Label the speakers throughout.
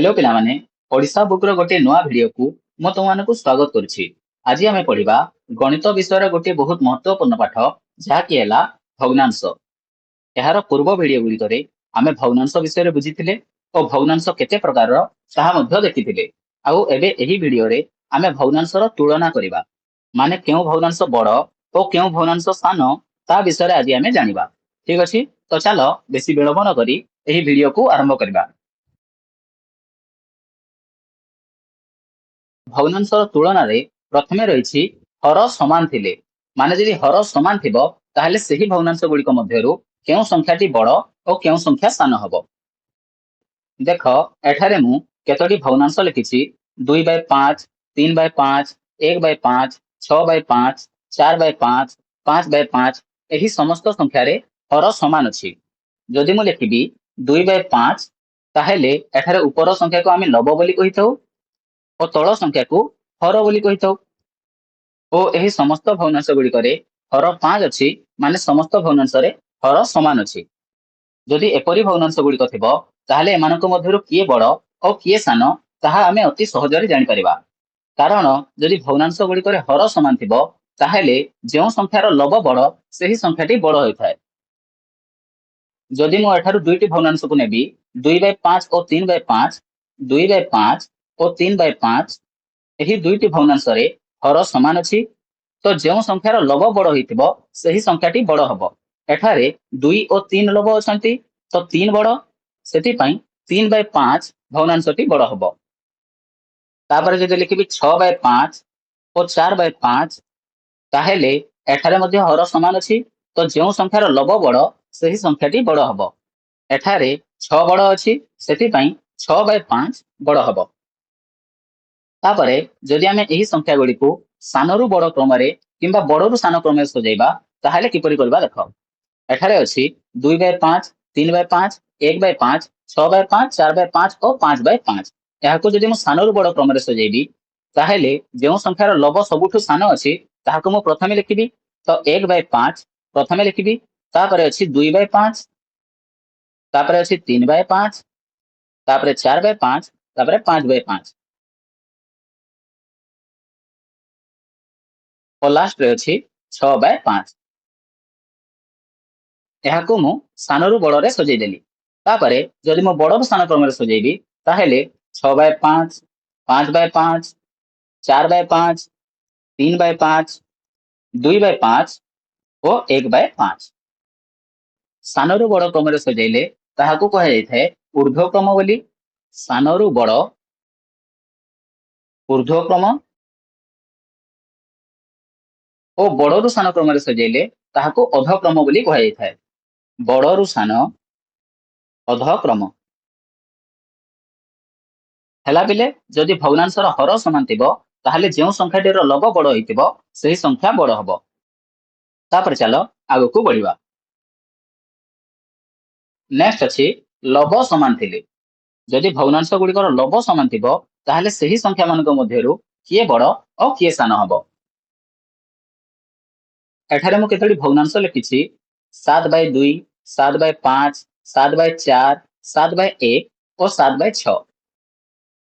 Speaker 1: Hello पिलामाने Odisha book रो गोटे नुआ video को मो तुमମାନଙ୍କୁ स्वागत करुछि। आज आमे पढिबा गणित विषय गोटे बहुत महत्वपूर्ण पाठ जहाँकि हैला भग्नांश। एहार पूर्व वीडियो गुड़िकरे आमे भग्नांश विषय रे बुझिथिले और भग्नांश केते प्रकार रो ताहा मध्ये देखिथिले। आउ एबे एही वीडियो रे आमे भग्नांश रो तुलना करिबा, माने केउ भग्नांश बड़ और केउ भग्नांश सान ता विषय रे आज आमे जानिबा। ठीक अछि, तो चलो बेसी विलंब न करी एही वीडियो को आरंभ करिबा। भग्नांशर तुलना रे प्रथमे रहिछि हर समान थिले, माने जदि हर समान थिबो ताहेले सेही भग्नांश गुड़िक मध्यरु केउ संख्याटी बड़ और केउ संख्या सान हबो। देख एठारे मु केतोटी भग्नांश लिखिछि 2/5, 3/5, 1/5, 6/5, 4/5, 5/5 एही समस्त संख्या रे हर समान अछि। जदि मु लिखिबी 2/5 ताहेले एठारे ऊपर संख्या को आमे लब बोली कहिथौ और तल संख्या को हर बोली कहिथौ। और एही समस्त भग्नांश गुड़िकरे हर 5 अछि, माने समस्त भग्नांश रे हर समान अछि। जदि एपरि भग्नांश गुड़िक थिबो ताहेले एमानक मध्यरु किए बड़ और किए सान ताहा आमे अति सहजरे जानि परिबा। कारण जदि भग्नांश गुड़िकरे हर समान थिबो ताहेले जेउ संख्यार लब बड़ सेही संख्याटी बड़ होइथाय। जदि मु एठारु दुईटी भग्नांश को नेबी 2/5 और 3/5, 2/5 और 3/5 एही दुईटी भग्नांश रे हर समान अछि, तो जेउ संख्यार लब बड़ होइथिबो सेही संख्याटी बड़ हबो। एठारे 2 और 3 लब अछंती, तो 3 बड़, सेति पई 3/5 भग्नांशटी बड़ हबो। तापर जदि लिखिबी 6/5 और 4/5 ताहेले एठारे मध्ये हर समान अछि, तो जेउ संख्यार लब बड़ सेही संख्याटी बड़ हबो। एठारे 6 बड़ अछि, सेति पई 6/5 बड़ हबो। तापरे जदि आमे एही संख्या गुडी को सानरु बड़ क्रम रे किंबा बड़रु सान क्रम रे सजेइबा ताहेले किपरि करबा देखो। एठारे अछि 2/5, 3/5, 1/5, 6/5, 4/5 और 5/5। याको जदि मु सानरु बड़ क्रम रे सजेइबी ताहेले जेउ संख्यार लब सबुठु सान अछि ताहाको मु प्रथमे लिखिबी। तो 1/5 प्रथमे लिखिबी, तापरे अछि 2/5, तापरे अछि 3/5, तापरे 4/5, तापरे 5/5 और लास्ट रे अछि 6/5। एहाको मु सानरु बड़ रे सजेइ देली। तापरे जदि मु बड़रु सान क्रम रे सजेइबी ताहेले 6/5, 5/5, 4/5, 3/5, 2/5 और 1/5 सानरु बड़ क्रम रे सजेइले ताहाको कहा जायथाय ऊर्ध्व क्रम बोली। सानरु बड़ ऊर्ध्व क्रम और बड़रु सान क्रम रे सजेइले ताहाको अध क्रम बोली कहा जायथाय। बड़रु सान अध क्रम हेला बिले जदि भग्नांशर हर समान थिबो ताहाले जेउ संख्याटीर लब बड़ होइथिबो सेही संख्या बड़ हबो। तापर चलो आगो को बढ़िबा। नेक्स्ट अछि लब समान थिले। जदि भग्नांश गुड़िकर लब समान थिबो ताहाले सेही संख्या मानक मध्यरु किए बड़ और किए सान हबो। एठारे मु केतोटी भग्नांश लिखिछि 7/2, 7/5, 7/4, 7/1 और 7/6।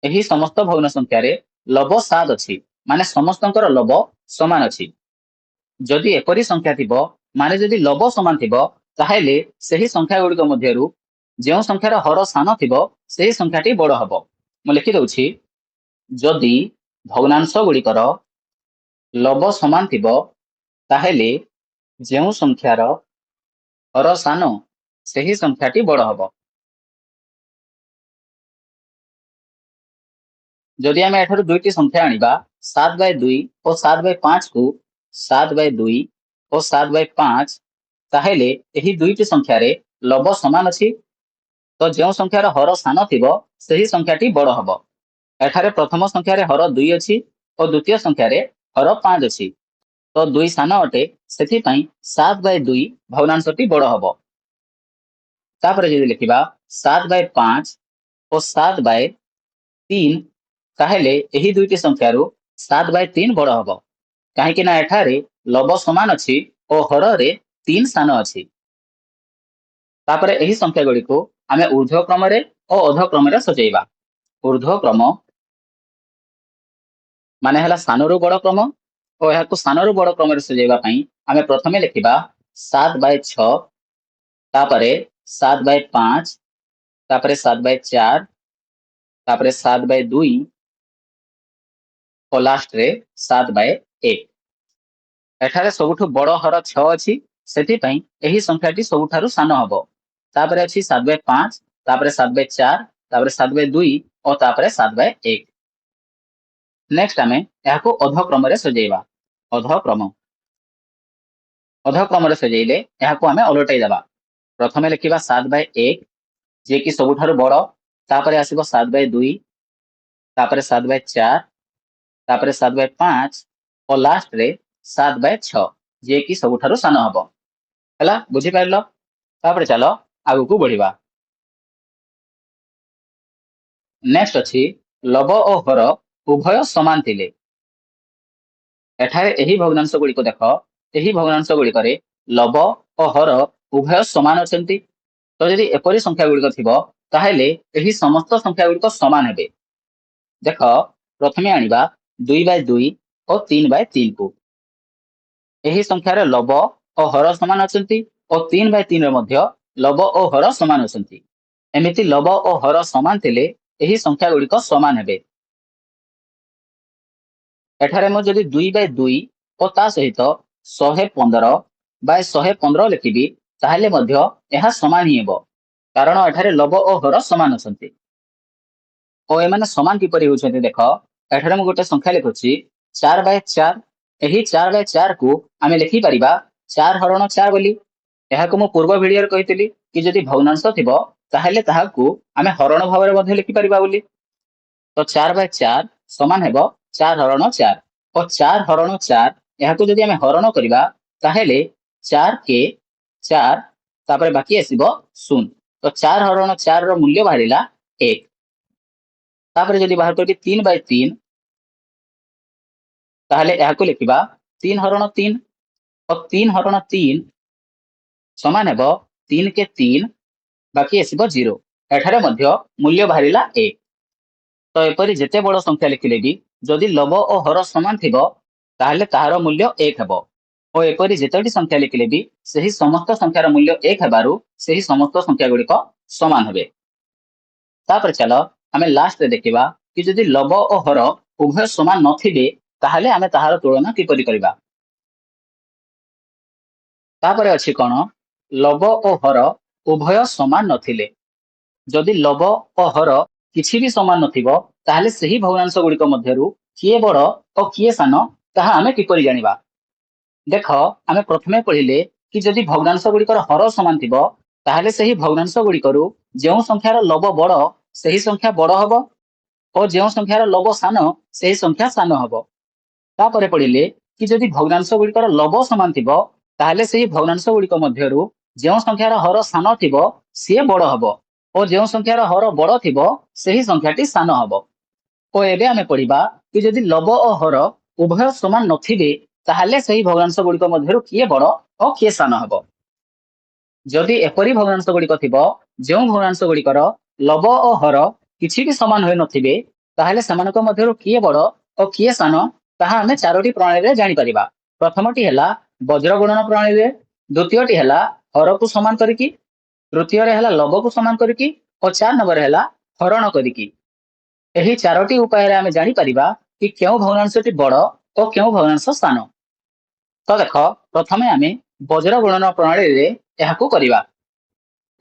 Speaker 1: एही समस्त भग्न संख्या रे लब 7 अछि, माने समस्तंकर लब समान अछि। जदि एपरि संख्या थिबो माने जदि लब समान थिबो ताहेले सेही संख्या गुड़िक मध्यरु जेउ संख्यार हर सान थिबो सेही संख्याटी बड़ हबो। मु लिखि दउछि जदि भग्नांश गुड़िकर लब समान थिबो ताहेले जेउ संख्यार हर सान सेही संख्याटी बड़ हबो। जदि आमे एठारु दुईटी संख्या आनिबा 7/2 और 7/5 को 7/2 और 7/5 ताहेले एही दुईटी संख्या रे लब समान अछि, तो जेउ संख्यार हर सान थिबो सेही संख्याटी बड़ हबो। एठारे प्रथम संख्या रे हर 2 अछि और द्वितीय संख्या रे हर 5 अछि, तो 2 सान अटे, सेथि पई 7/2 भग्नांशटी बड़ हबो। तापरे जदि लिखिबा 7/5 और 7/3 ताहेले एही दुईटी संख्यारु 7/3 बड़ हबो, काहेकि ना एठारे लब समान अछि और हर रे 3 सान अछि। तापरे एही संख्या गुडी को आमे ऊर्ध्व क्रम रे और अध क्रम रे सजेइबा। ऊर्ध्वक्रम माने हला सानरू बड़ क्रम और यहाँ सानरू बड़ क्रम सजाइबा आमे प्रथमे लिखिबा 7/6 तापरे 7/5 तापरे 7/4 तापरे 7/2 और लास्ट रे 7/1 एठारे सबुठु बड़ हर 6 अछि सेति एही संख्याटी सबुठारु सान हबो तापरे अछि 7/5 तापरे 7/4 तापरे 7/2 और तापरे 7/1 नेक्स्ट आमे याको अधक्रम रे सजेइबा अधक्रम अधक्रम रे सजेइले याको आमे ओलटाई देबा प्रथमे लिखिबा 7/1 जे कि सबुठारु बड़ तापरे आसीबो 7/2 तापरे 7/4 तापरे 7/5 और लास्ट रे 7/6 जे कि सबुठारु सान हबो हला बुझी पाइलो तापरे चलो आगु को बढ़िबा नेक्स्ट अछि लव और हर उभय समान थिले एठारे एही भग्नांश गुडी को देखो एही भग्नांश गुडी करे लव और हर उभय समान अछंती तो यदि एपरि संख्या गुडी को थिबो ताहेले एही समस्त संख्या गुडी को समान हेबे देखो प्रथमे आनिबा 2/2 और 3/3 को एही संख्या रे लव और हर समान अछंती और 3/3 रे मध्य लव और हर समान अछंती एमिति लव और हर समान थिले एही संख्या गुडी को समान हेबे एठारे मो जदि 2/2 और ता सहित 115/115 लिखिबी ताहेले मध्य एहा समान ही हेबो कारण एठारे लव और हर समान अछंती और एमाने समान किपरि होछंती देखो एठारे मो गोटे संख्या लिखुछि 4/4 एही 4/4 को आमे लिखि परिबा 4 हरण 4 बोली एहाको मो पूर्व भिडियो रे कहितली कि जदि भग्नांश थिबो ताहेले ताहाकू आमे हरण भाव रे मध्ये लिखि परिबा बोली तो 4/4 समान हेबो 4 हरण 4 और 4 हरण 4 एहाको जदि आमे हरण करिबा ताहेले 4 के 4 तापर बाकी आसीबो 0 तो 4 हरण 4 रो मूल्य बाहरिला 1 तापर जदि बाहर करबी 3/3 ताहले एहाको लिखिबा 3 हरण 3 और 3 हरण 3 समान हेबो 3 के 3 बाकी आसीबो 0 एठारे मध्य मूल्य बाहरिला 1 तो एपरि जेते बड़ संख्या लिखिले भी जदि लव और हर समान थिबो ताहले ताहार मूल्य 1 हेबो और एपरि जेतेटी संख्या लिखिले भी सही समस्त संख्यार मूल्य 1 हेबारु सही समस्त संख्या गुडी को समान हेबे तापर चलो आमे लास्ट रे देखिबा कि जदि लव और हर उभय समान नथिबे ताहले आमे ताहार तुलना किपरि करिबा तापर अछि कोन लव और हर उभय समान नथिले जदि लव और हर किछि भी समान नथिबो ताहले सही भग्नांश गुडी को मध्यरु किए बड़ और किए सान ताहा आमे किपरि जानिबा देखो आमे प्रथमे पढिले कि जदि भग्नांश गुडी को हर समान थिबो ताहले सही भग्नांश गुडी करू जेउ संख्यार लव बड़ सही संख्या बड़ हबो और जेउ संख्यार लव सान सही संख्या सान हबो तापरे पढिले कि जदि भग्नांश गुडी को लव समान थिबो ताहले सही भग्नांश गुडी को मध्यरु जेउ संख्यार हर सान थिबो से बड़ हबो और जेउ संख्यार हर बड़ थिबो सही संख्याटी सान हबो और एबे आमे पढिबा कि जदि लव और हर उभय समान नथिबे ताहले सही भग्नांश गुडी को मध्यरु किए बड़ और किए सान हबो जदि एपरि भग्नांश गुडी को थिबो जेउ भग्नांश गुडी कर लव और हर किछि भी समान होय नथिबे ताहले समानक मध्यरु किए बड़ और किए सान ताहा आमे चारोटी प्रणाली रे जानि परिबा प्रथमटी हैला वज्र गुणन प्रणाली रे द्वितीयटी हैला हर को समान करिकि तृतीय रे हैला लव को समान करिकि और 4 नंबर हैला हरण करिकि एही चारोटी उपाय रे आमे जानि परिबा कि केउ भग्नांशटी बड़ और केउ भग्नांश सान तो देखो प्रथमे आमे वज्र गुणन प्रणाली रे एहाकू करिबा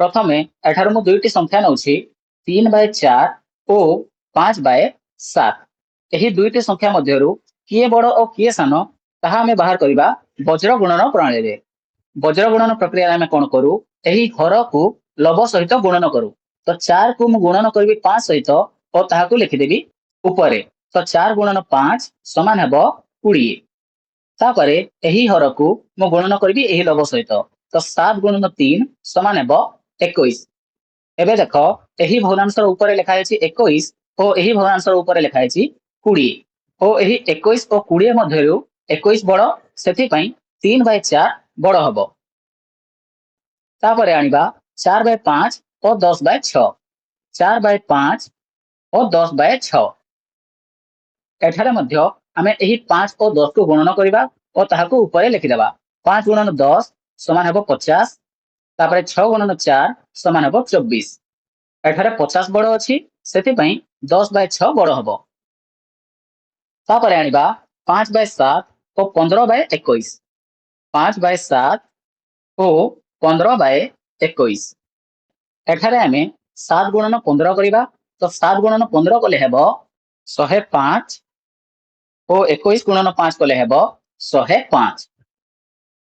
Speaker 1: प्रथमे एठार मु दुईटी संख्या नउछि 3/4 और 5/7 एही दुईटी संख्या मध्यरु किए बड़ और किए सान ताहा आमे बाहर करिबा वज्र गुणन प्रणाली रे वज्र गुणन प्रक्रिया आमे कोन करू एही हर को लव सहित गुणन करू तो 4 को मु गुणन करबी 5 सहित और ताहाकू लिखि देबी ऊपरे तो 4 गुणन 5 समान हेबो 20 तापरे एही हर को मु गुणन करबी एही लव सहित तो 7 गुणन 3 समान हेबो 21 एबे देखो एही भग्नांशर ऊपरे लिखा अछि 21 और एही भग्नांशर ऊपरे लिखा अछि 20 और एही 21 और 20 मध्यरु 21 बड़ सेति पई 3/4 बड़ हबो तापरे आनिबा 4/5 और 10/6 4/5 और 10 बाय 6 एठारे मध्य आमे एही 5 और 10 को गुणन करिबा और ताहाको ऊपर लिखिदेबा 5 गुणन 10 समान हेबो 50 तापरे 6 गुणन 4 समान हेबो 24 एठारे 50 बड़ अछि सेति पई 10 बाय 6 बड़ हबो तापरे आनिबा 5 बाय 7 और 15 बाय 21 5 बाय 7 और 15 बाय 21 एठारे आमे 7 गुणन 15 करिबा तो 7 गुणन 15 कले हेबो 105 और 21 गुणन 5 कले हेबो 105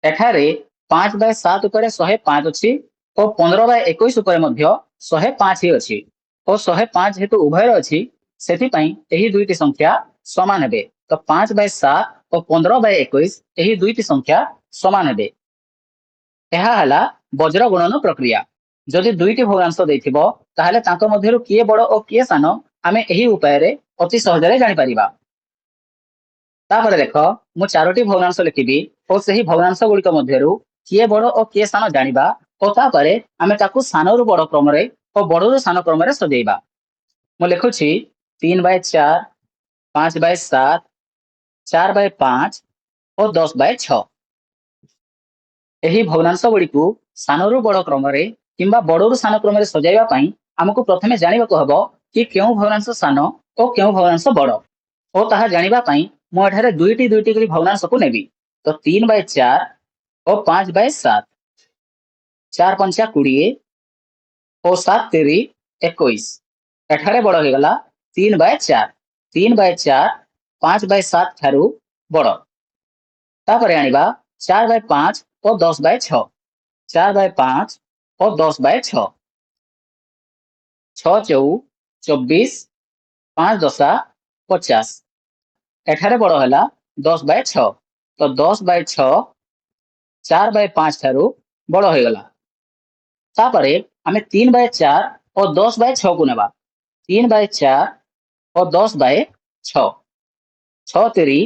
Speaker 1: एठारे 5 बाय 7 उपरे 105 अछि और 15 बाय 21 उपरे मध्य 105 ही अछि और 105 हेतु उभयर अछि सेति पई एही दुईटी संख्या समान हेबे तो 5 बाय 7 और 15 बाय 21 एही दुईटी संख्या समान हेबे एहा हला वज्र गुणन प्रक्रिया जदि दुईटी भग्नांश देथिबो ताहले तांको मध्यरु किए बड़ और किए सान आमे एही उपाय रे अति सहजरे जानि परिबा तापर देख मु चारोटी भग्नांश लिखिबी और सही भग्नांश गुड़िक मध्यरु किए बड़ और किए सान जानिबा और तापरे आमे ताकू सानरु बड़ क्रम रे और बड़रु सान क्रम रे सजेइबा मु लिखुछि 3 बाय 4 5 बाय 7 4 बाय 5 और 10 बाय 6 एही भग्नांश गुड़िकु सानरु बड़ क्रम रे किंबा बड़रु सान क्रम रे सजाइबा पई हमकु प्रथमे जानिबाको हबो कि केउ भग्नांश सान और केउ भग्नांश बड़ और ताहा जानिबा पई मु एठारे दुईटी दुईटी करी भग्नांश को नेबी तो 3 बाय 4 और 5 बाय 7 4 पंचा 20 और 7 तेरी 21 एठारे बड़ हो गला 3 बाय 4 3 बाय 4 5 बाय 7 ठारू बड़ तापरे आनिबा 4 बाय 5 और 10 बाय 6 4 बाय 5 और 10 बाय 6 6 चौ 24 5 दशा 50 एठारे बड़ होला 10 बाय 6 तो 10 बाय 6 4 बाय 5 ठारू बड़ हो गला तापरे आमे 3 बाय 4 और 10 बाय 6 को नेबा 3 बाय 4 और 10 बाय 6 6 तेरी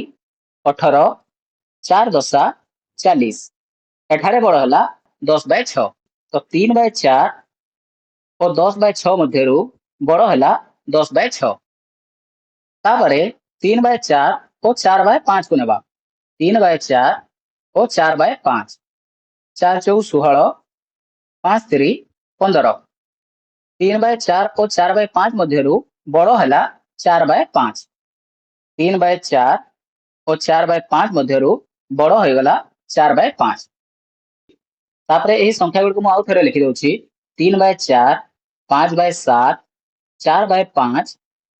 Speaker 1: 18 4 दशा 40 एठारे बड़ होला 10 बाय 6 तो 3 बाय 4 और 10 बाय 6 मध्यरु बड़ होला 10 बाय 6 तापरे 3 बाय 4 और 4 बाय 5 को नेबा 3 बाय 4 और 4 बाय 5 4 चौ 16 5 तेरी 15 3 बाय 4 और 4 बाय 5 मध्यरु बड़ होला 4 बाय 5 3 बाय 4 और 4 बाय 5 मध्यरु बड़ हो गला 4 बाय 5 तापरे एही संख्या गुड को मु आउ फेर लिखि दउछि 3 बाय 4 5 बाय 7 4 बाय 5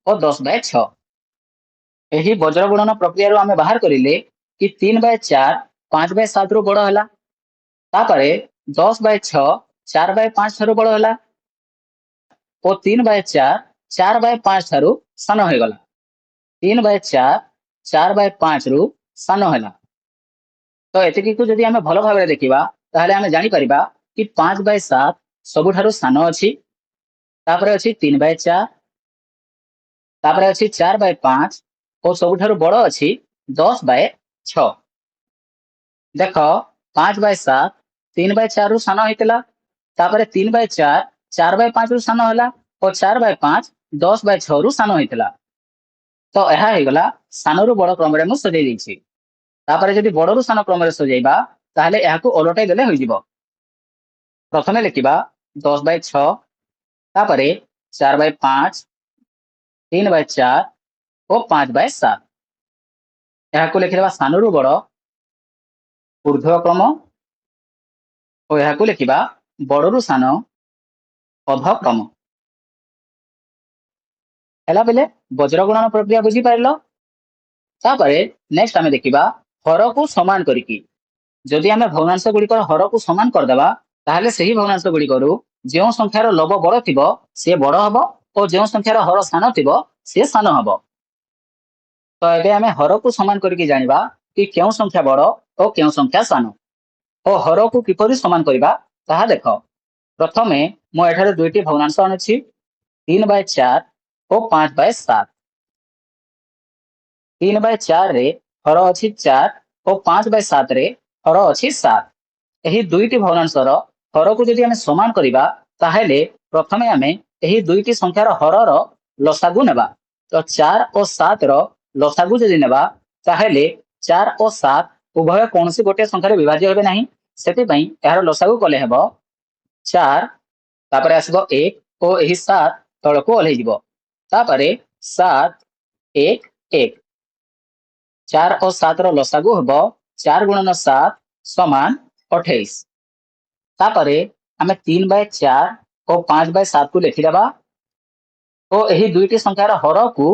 Speaker 1: और 10 बाय 6 एही वज्र गुणन प्रक्रिया रो आमे बाहर करिले कि 3 बाय 4 5 बाय 7 रो बड़ होला तापरे 10 बाय 6 4 बाय 5 ठारू बड़ होला और 3 बाय 4 4 बाय 5 ठारू सान हो गला 3 बाय 4 4 बाय 5 रु सान होला तो एतिकी को जदि आमे भलो भाबरे देखिबा ताहले आमे जानि परिबा कि 5 बाय 7 सबु ठारू सान अछि तापरे अछि 3 बाय 4 तापरे अछि 4 बाय 5 और सबु ठारू बड़ अछि 10 बाय 6 देखो 5 बाय 7 3 बाय 4 रु सान होइतला तापरे 3 बाय 4 4 बाय 5 रु सान होला और 4 बाय 5 10 बाय 6 रु सान होइतला तो एहा हे गला सानरु बड़ क्रम रे मु सजै दैछि तापरे जदि बड़रु सान क्रम रे सजैबा ताहले एहाकु ओलटाई देले होई जिवो प्रथमे लिखिबा 10 बाय 6 तापरे 4 बाय 5 3 बाय 4 और 5 बाय 7 एहाकु लिखिबा सानरु बड़ ऊर्ध्व क्रम और एहाकु लिखिबा बड़रु सान अध क्रम हैला बेले वज्र गुणन प्रक्रिया बुझी पाइलो तापरे नेक्स्ट आमे देखिबा हर को समान करिकी जदि आमे भग्नांश गुड़िकर हर को समान कर देबा ताहले सही भग्नांश गुड़िकरू जो संख्यार लब बड़ थिबो से बड़ हबो और जो संख्यार हर सान थिबो से सान हबो तो एबे आमे हर को समान करिकी जानिबा कि केउ संख्या बड़ और केउ संख्या सान और हर को किपरि समान करिबा ताहा देखो प्रथमे मु एठारे दुईटी भग्नांश आनछि 3 बाय 4 और 5 बाय 7 3 बाय 4 रे हर अछि 4 और 5 बाय 7 रे हर अछि 7 एही दुईटी भग्नांशर हर को जदि आमे समान करिबा ताहेले प्रथमे आमे एही दुईटी संख्यार हरर लसागु नेबा तो 4 और 7 रो लसागु जदि नेबा ताहेले 4 और 7 उभय कौन सी गोटे संख्या विभाज्य हेबे नाही सेति पई एहार लसागु कले हेबो 4 तापरे आसीबो 1 और एही 7 तळको ओल्हे जिवो तापरे 7 1 1 4 और 7 रो लसागु हेबो 4 गुणन 7 समान 28 तापरे आमे 3/4 और 5/7 को लिखि देबा तो एही दुईटी संख्यार हर को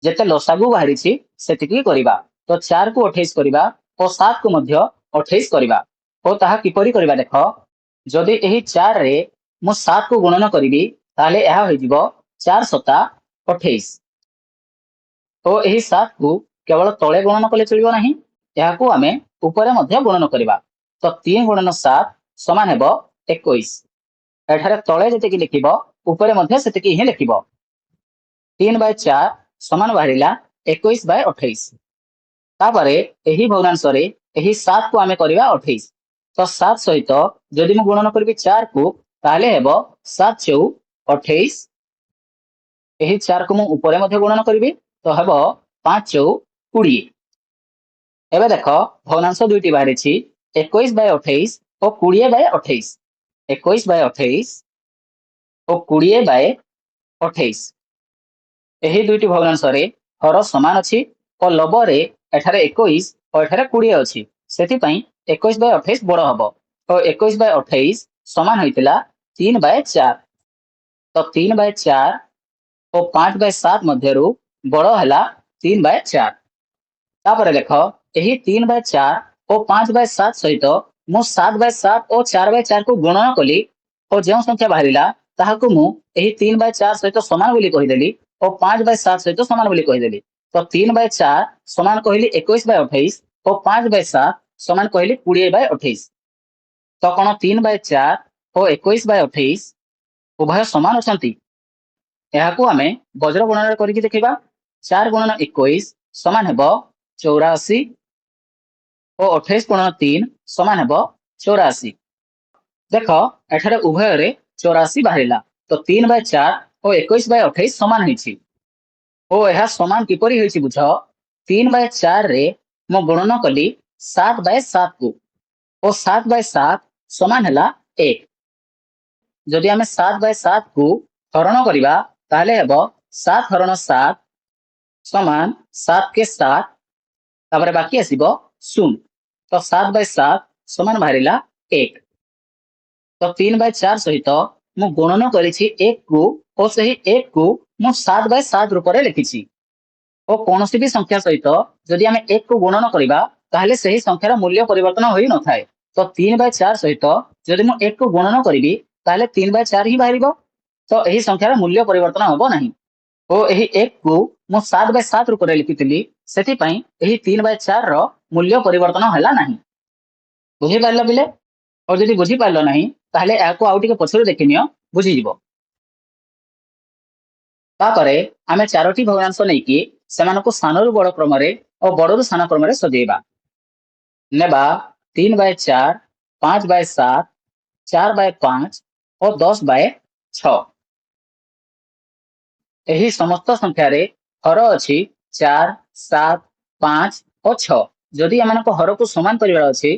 Speaker 1: जेते लसागु बाहरी छि सेतिकी करिबा तो 4 को 28 करिबा और 7 को मध्य 28 करिबा तो ताहा किपरि करिबा देखो जदि एही 4 रे मु 7 को गुणन करिबी ताले एहा होई जिवो 4 सता 28 तो एही 7 को केवल तळे गुणन कले चलिबो नाही एहा को आमे ऊपरे मध्य गुणन करिबा तो 3 गुणन 7 समान हेबो 21 एठारे तळे जेतेकी लिखिबो ऊपरे मध्य सेतेकी ही लिखिबो 3/4 समान बाहरिला 21/28 तापरे एही भग्नांश रे एही 7 को आमे करिबा 28 तो 7 सहित जदि मु गुणन करबी 4 को ताले हेबो 7 चौ 28 एही 4 को मु ऊपरे मध्य गुणन करबी तो हेबो 5 चौ 20 एबे देखो भग्नांश दुईटी बाहरी छि 21/28 और 20/28 21/28 और 20/28 एही दुईटी भग्नांश रे हर समान अछि और लब रे एठारे 21 और एठारे 20 अछि सेति पई 21/28 बड़ हबो और 21/28 समान होइतिला 3/4 तो 3/4 और 5/7 मध्यरु बड़ हला 3/4 तापरे देखो एही 3/4 और 5/7 सहित मु 7/7 और 4/4 को गुणन कली और जो संख्या बाहरिला ताहाकु मु एही 3/4 सहित समान बोली कहिदेली और 5/7 सहित समान बोली कहिदेली तो 3/4 समान कहली 21/28 और 5/7 समान कहली 20/28 तो कोन 3/4 और 21/28 उभय समान अछंती एहाकु आमे वज्र गुणन करिकि देखिबा 4 गुणन 21 समान हेबो 84 और 28 गुणन 3 समान हेबो 84 देखो एठारे उभय रे 84 बाहरिला तो 3/4 और 21/28 समान होइछि ओ एहा समान किपरि होइछि बुझ 3/4 रे मो गुणन कली 7/7 को और 7/7 समान हला 1 जदि आमे 7/7 को हरण करिबा ताले हेबो 7 हरण 7 समान 7 के 7 तापरे बाकी आसीबो 0 तो 7/7 समान बाहरिला 1 तो 3/4 सहित मु गुणन करिछि 1 को और सही 1 को मु 7/7 रूप रे लिखिछि और कोनोसी भी संख्या सहित जदि आमे 1 को गुणन करिबा ताहले सही संख्यार मूल्य परिवर्तन होई न थाए तो 3/4 सहित जदि मु 1 को गुणन करिबी ताहले 3/4 ही बाहरिबो तो एही संख्यार मूल्य परिवर्तन होबो नाही ओ एही 1 को मु 7/7 रूप रे लिखितिली सेति पई एही 3/4 रो मूल्य परिवर्तन हला नाही बुझि पाइलो बिले और जदि बुझी पाइलो नाही ताहले याको आउ टिके पछरे देखिनियो बुझी जिवो तापरे आमे चारोटी भग्नांश नै कि सेमानको सानरु बड़ क्रम रे और बड़रु सान क्रम रे सजेबा नेबा 3/4 5/7 4/5 और 10/6 एही समस्त संख्या रे हर अछि 4 7 5 और 6 जदि एमानको हर को समान करिवार अछि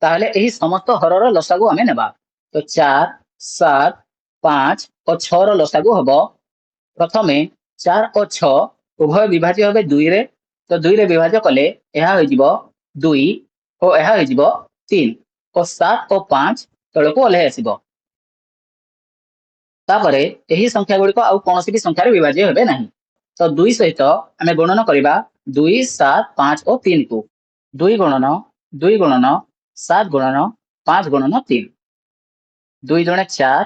Speaker 1: ताहले एही समस्त हरर लसागु आमे नेबा तो 4 7 5 और 6 रो लसागु हबो प्रथमे 4 और 6 उभय विभाज्य होबे 2 रे तो 2 रे विभाज्य कले एहा होई जिवो 2 और एहा होई जिवो 3 और 7 और 5 तळको ओले आसीबो तापरे एही संख्या गुडी को आउ कोनोसी भी संख्या रे विभाज्य होबे नाही तो 2 सहित आमे गणना करिबा 2 7 5 और 3 को 2 गुणन 7 गुणन 5 गुणन 3 2 जणे 4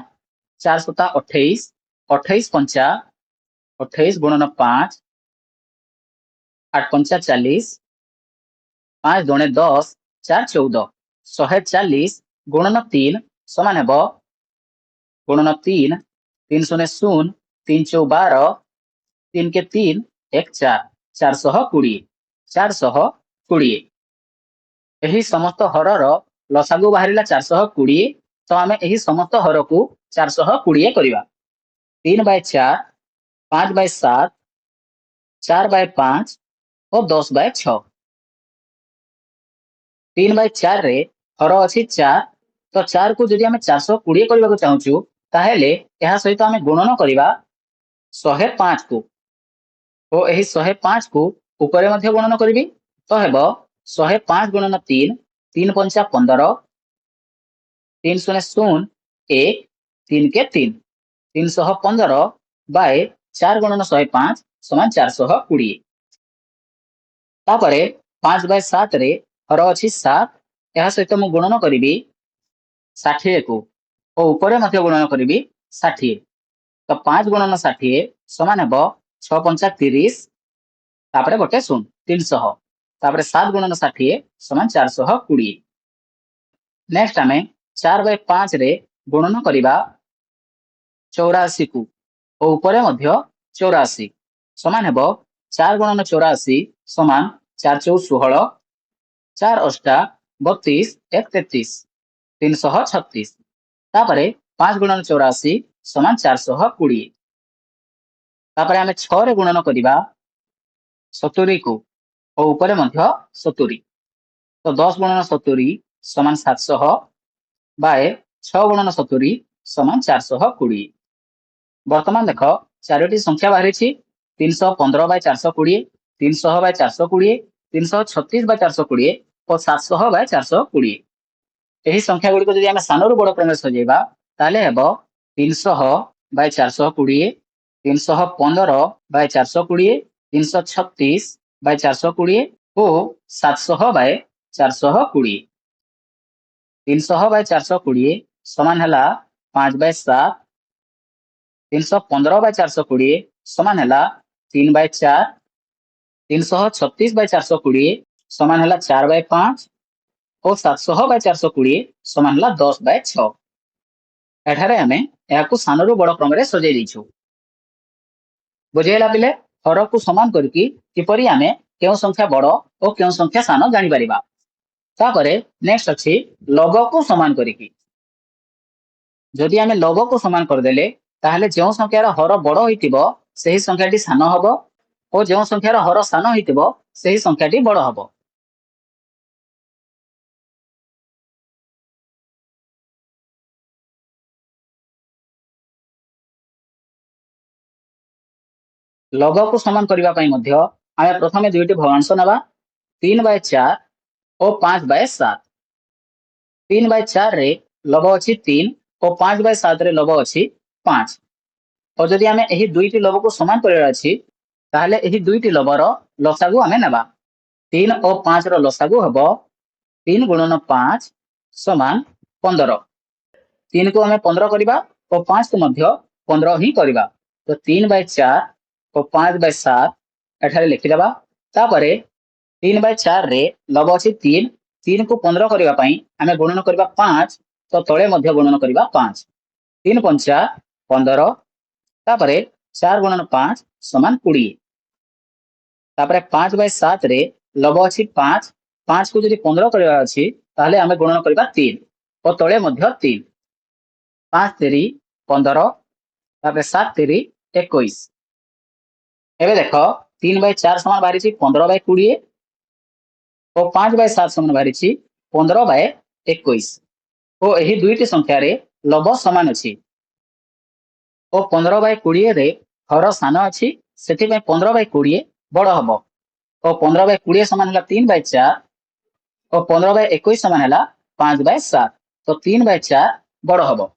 Speaker 1: 4 सता 28 28 पंचा 28 गुणन 5 8 पंचा 40 5 जणे 10 4 14 140 गुणन 3 समान हेबो गुणन 3 3 शून्य 0 3 चौ 12 3 के 3 1 4 420 420 एही समस्त हरर लसागु बाहरिला 420 तो आमे एही समस्त हर को 420 करिबा 3/4 5/7, 4/5 और 10/6। 3/4 रे हर अच्छी 4, तो 4 को जदि आम 420 करने चाहूँ ताहेले यह सहित आम गुणन करवा 105 को, और यही 105 को ऊपर गुणन करी तो हेब 105 गुणन 3, 3×5 15, 3 0 0 1, 3 के 3, 315 बाय 4 गुणन 105 समान 420। तापर 5/7 रे हर अच्छी 7, यह सहित मु गुणन करी 60 को, और ऊपर गुणन करी 60, तो 5 गुणन 60 समान हेब 6×5 30, तापर गोटे 0 300, तापर 7 गुणन 60 समान 420। नेक्स्ट आम 4/5 रे गुणन करवा 84 को, और ऊपर 84 समान हेब 4 गुणन 84 समान 4 4 16, 4 8 32, 1 33, 336, तापर 5 गुणन 84 समान 420। तापर आम 6 रे गुणन करवा 70 को, और ऊपर 70, तो 10 गुणन 70 समान 700 बाय 6 गुणन 70 समान 420। वर्तमान देख चारोटी संख्या बाहरी 315/420, 300/420, 336/420 और 700/420। यही संख्या गुड़िक जब आम सान रू बड़ क्रम सजेबा ताले हेब 300/420, 315/420, 336/420 और 700/420। 300/420 समान है 5/7, 315/420 समान है 3/4, 336/420 समान है 4/5 और 700/420 समान है 10/6। एठारे आमे याकु सानरू बड़ क्रम रे सजै दैछु। बुझेला पिले हर को समान करके किपरि आमे केउ संख्या बड़ और केउ संख्या सान जानि परिबा। तापरे नेक्स्ट अछि लघु को समान करके। जदि आमे लघु को समान कर देले ताहले जो संख्यार हर बड़ होइतिबो सही संख्याटी सान हबो, और जो संख्यार हर सान होइतिबो सही संख्याटी बड़ हबो। लघु को समान करबा पई मध्य आमे प्रथमे दुईटी भग्नांश नबा 3/4 और 5/7। 3/4 रे लघु अछि 3 और 5/7 रे लघु अछि 5, और जदि आमे एही दुईटी लघु को समान करबा अछि ताहले एही दुईटी लघुर लसागु आमे नबा। 3 और 5 रो लसागु हबो 3 गुणन 5 समान 15। 3 को आमे 15 करबा और 5 को मध्य 15 ही करबा, तो 3/4 और 5/7 एठारे लिखि देबा। तापरे 3/4 रे लघु अछि 3, 3 को 15 करबा पई आमे गुणन करबा 5, तो तळे मध्य गुणन करबा 5, 3×5 15, तापरे 4 गुणन 5 समान 20। तापरे 5/7 रे लघु अछि 5, 5 को जदि 15 करबा अछि ताहले आमे गुणन करबा 3 और तळे मध्य 3, 5 3 15, तापरे 7 3 21। एबे देख 3/4 समान बाहरी 15/20 और 5/7 समान बाहरी 15/21, और यही दुईटी संख्या रे लघु समान अछि, और 15/20 रे हर सान अछि सेति 15/20 बड़ हबो, और 15/20 समान है 3/4 और 15/21 समान है 5/7, तो 3/4 बड़ हबो।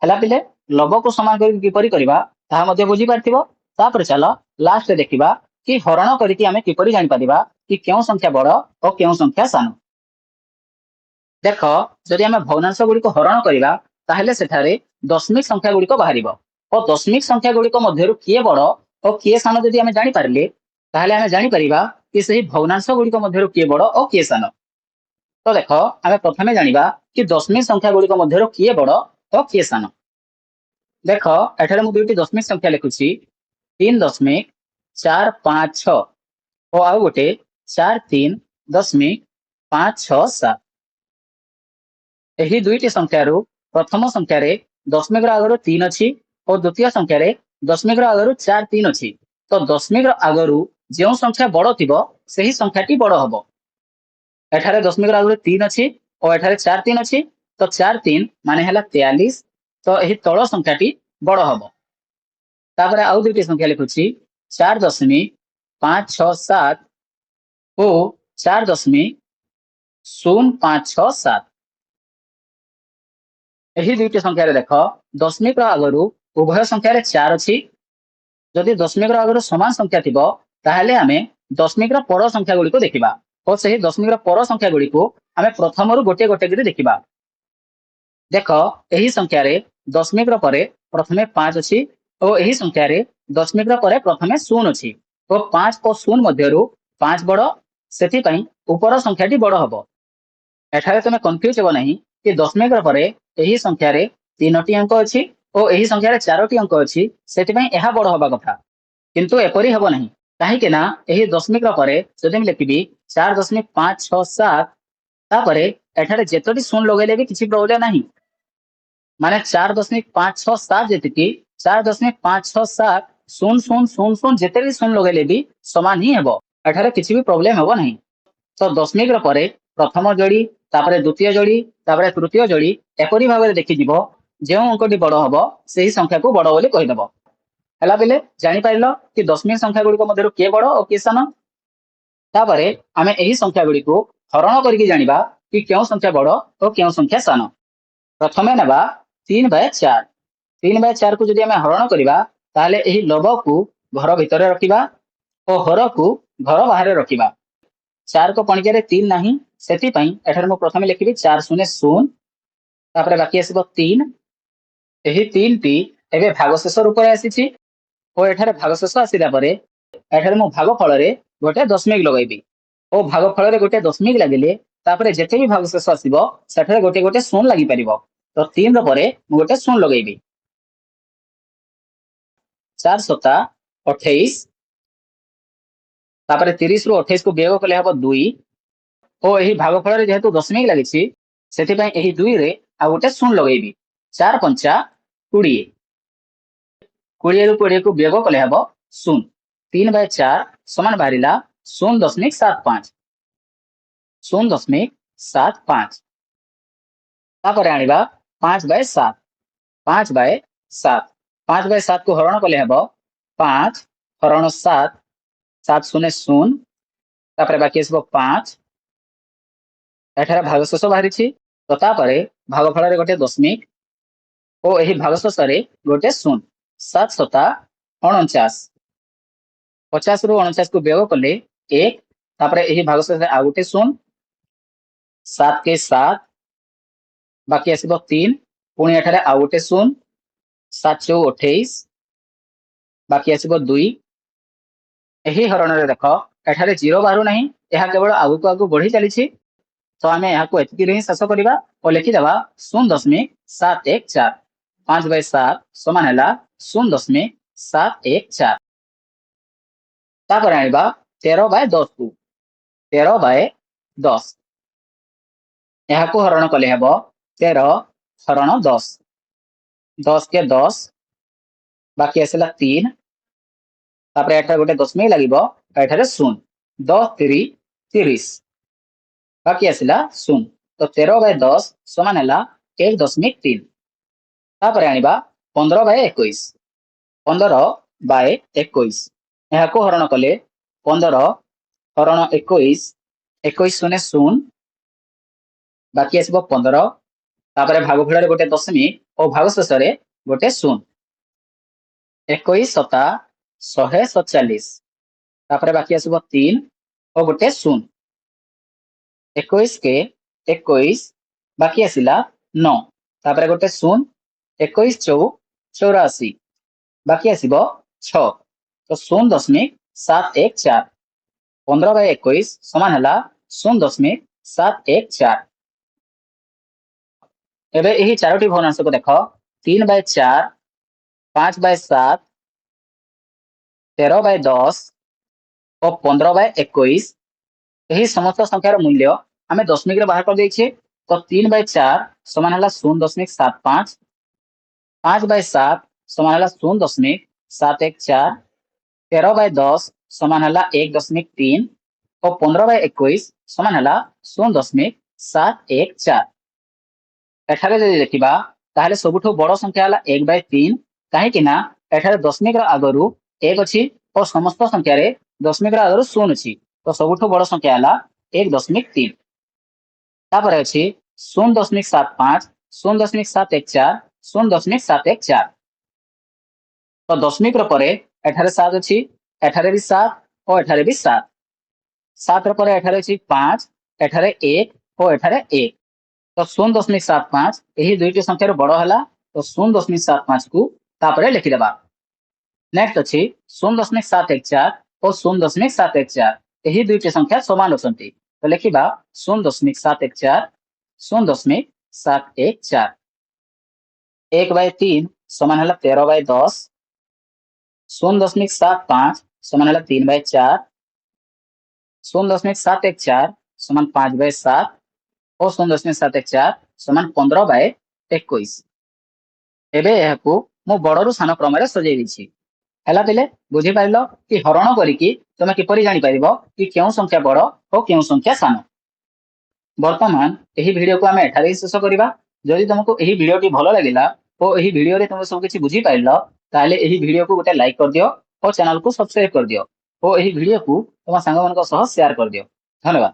Speaker 1: हला पिले लघु को समान करी किपरि करबा ताहा मध्ये बुझी पारथिबो। तापर चलो लास्ट देखिबा कि हरण करिकि आमे किपरि जानि परिबा कि केउ संख्या बड़ और केउ संख्या सान। देख जदि आमे भग्नांश गुड़िक हरण करबा ताहले सेठारे दशमिक संख्या गुड़िक बाहरिबो, और दशमिक संख्या गुड़िक मध्यरु किए बड़ और किए सान जदि आमे जानि पारले ताहले आमे जानि परिबा कि सही भग्नांश गुड़िक मध्यरु किए बड़ और किए सान। तो देख आमे प्रथमे जानिबा कि दशमिक संख्या गुड़िक मध्यरु किए बड़ और किए सान। देख एठारे मु दुईटी दशमिक संख्या लिखुछि 3.456 और आउ गोटे 43.567। एही दुईटी संख्यारु प्रथम संख्यारे दशमिक आगरु 3 अछि और द्वितीय संख्यारे दशमिक आगु 4 3 अच्छी तो दशमिक आगु जो संख्या बड़ थी से ही संख्याटी बड़ हम एठारे दशमिक आगु 3 अच्छी और एठारे 4 3 अच्छी तो 4 3 माने है 43 तो यही तल संख्याटी बड़ हम तापर आउ दुईटी संख्या लिखुची 4.567 और 4.0567 यही दुईटी संख्या देख दशमिक आगु उभय संख्यार 4 अच्छी जदि दशमिक आगु समान संख्या थी ताहले आमे दशमिक पर संख्या गुड़ी को देखा और से दशमिक पर संख्या गुड़ी को आमे प्रथम रु गोटे गोटे कर देखा देख यही संख्यार दशमिक प्रथमे 5 अच्छी और यही संख्यार दशमिक प्रथमे 0 अच्छी और 5 और 0 मध्य 5 बड़ से उपर संख्याटी बड़ हम एठारे तुम कन्फ्यूज हो नहीं कि दशमिक यही संख्यार 3टी अंक अच्छी और यही संख्यार 4टी अंक अच्छी से बड़ हवा कथा किंतु एपरी हम नहीं कहीं यही दशमिक जदि लिखी 4.567 तापर एठारे जेतोटी शून्य लगेले भी किसी प्रोब्लेम नहीं माने 4.567 जी 4.567 शून्य शून्य शून्य शून्य जिते भी शून्य लगेले भी समान ही हम एठारे किसी भी प्रोब्लेम हम नहीं तो दशमिक प्रथम जोड़ी तापर द्वितीय जोड़ी तापर तृतीय जोड़ी एपरी भाव में देखी जो अंकटी बड़ हम से ही संख्या को बड़ बोली कहीदेव है बेले जापर कि दशमिक संख्या गुड़िक मध्य किए बड़ और किए सान तापर आम यही संख्या गुड़ी को हरण करके जाना कि क्यों संख्या बड़ और क्यों संख्या सान प्रथम ना 3/4 3/4 को जब आम हरण करवा ताहले यही लव को घर भितर रखा और हर को घर बाहर रखा 4 को पणिका 3 ना से प्रथम लिखी 4 0 0 तापर बाकी आसब 3 यही 3 टी एवं भागशेष रूप में आसी और एठारे भागशेष आसला एठारे मु भागफल गोटे दशमिक लगेबी और भागफल गोटे दशमिक लगिले तापर जिते भी भागशेष आसब से गोटे गोटे शून्य लगी पार तो 3 गोटे शून्य लगेबी 4 7 28 तापर 30 रु 28 को वियोग कले हम 2 और यही भागफल जेहेतु दशमिक लगी से 2 रे आ गोटे शून्य लगेबी 4 5 20 20 रु 20 को वियोग कले हम 0 3/4 समान बाहरिला 0.75 0.75 तापर आनिबा 5/7 5/7 5/7 को हरण कले हम 5 हरण 7 7 0 0 तापर बाकी आसब 5 एठारे भागशेष बाहरी तो तापर भागफल गोटे दशमिक और यही भागशेष गोटे 0 7 7 49 50 रु 49 को वियोग कले 1 तापर यही भागशेष आउ गोटे 0 7 के 7 बाकी आसब 3 पुणी एठारे आउ गोटे 0 7 4 28 बाकी आसब 2 यही हरण देख एठारे 0 बाहर ना यह केवल आगु को आगु बढ़ी चली तो आम यहाँ एति शेष करवा और लिखिदेवा 0.714 5/7 समान है 0.714 तापर आनिबा 13/10 को 13/10 यहाँ को हरण कले हम 13 हरण 10 10 के 10 बाकी आसला 3 तापर एठारे गोटे दशमिक लगे एठारे 0 10 3 30 बाकी आसला 0 तो 13/10 समान है 1.3 तापर आनिबा 15/21 15/21 यहाँ को हरण कले 15 हरण 21 21 0 0 बाकी आसब 15 तापर भागफल गोटे दशमिक और भागशेष गोटे 0 21 7 147 तापर बाकी आसब 3 और गोटे 0 21 के 21 बाकी आसला 9 तापर गोटे 0 21 4 84 बाकी आसब 6 तो 0.714 15/21 समान है 0.714 एबे यही 4टी भग्नांश को देख 3/4 5/7 13/10 और 15/21 यही समस्त संख्यार मूल्य आम दशमिक बाहर कर देछे तो 3/4 समान है 0.75 5/7 समान है 7 1 4, 13/10 समान है 1.3 और 15/21 समान है 0.714। एठारे जदि देखिबा ताहले सबुठु बड़ संख्या है 1/3 कहीं ना एठारे दशमिक आगरू 1 अच्छी और समस्त संख्या रे दशमिक आगरू 0 अच्छी तो सबुठु बड़ संख्या है 1.3। तापर अच्छी 0.75, 0.714, 0.714। तो दशमिक परे एठारे 7 अच्छी, एठारे भी 7 और एठारे भी 7। 7 परे एठारे अच्छी 5, एठारे 1 और एठारे 1। तो 0.75 यही दुईटी संख्यार बड़ है तो 0.75 को तापरे लिखिदेबा। नेक्स्ट अच्छी 0.714 और 0.714 यही दुईटी संख्या समान अच्छी तो लिखा 0.714, 0.714। 1/3 समान है 13/10, 0.75 समान है 3/4, 0.714 समान 5/7 और 0.714 समान 15/21। एबे यहाकू मु बड़रू सान क्रम सजै दी है बुझी पार कि हरण करिकी तुम किपर जानी पारिबो कि केउ संख्या बड़ और केउ संख्या सान। वर्तमान यही वीडियो को आम एठारे शेष करबा। जदि तुमको यही वीडियो भल लगिला और यही वीडियो रे तुम सब किछि बुझी पाइल ताले यही वीडियो को गोटे लाइक कर दियो और चैनल को सब्सक्राइब कर दियो और यही वीडियो को तुम सांग मान सह शेयर कर दियो। धन्यवाद।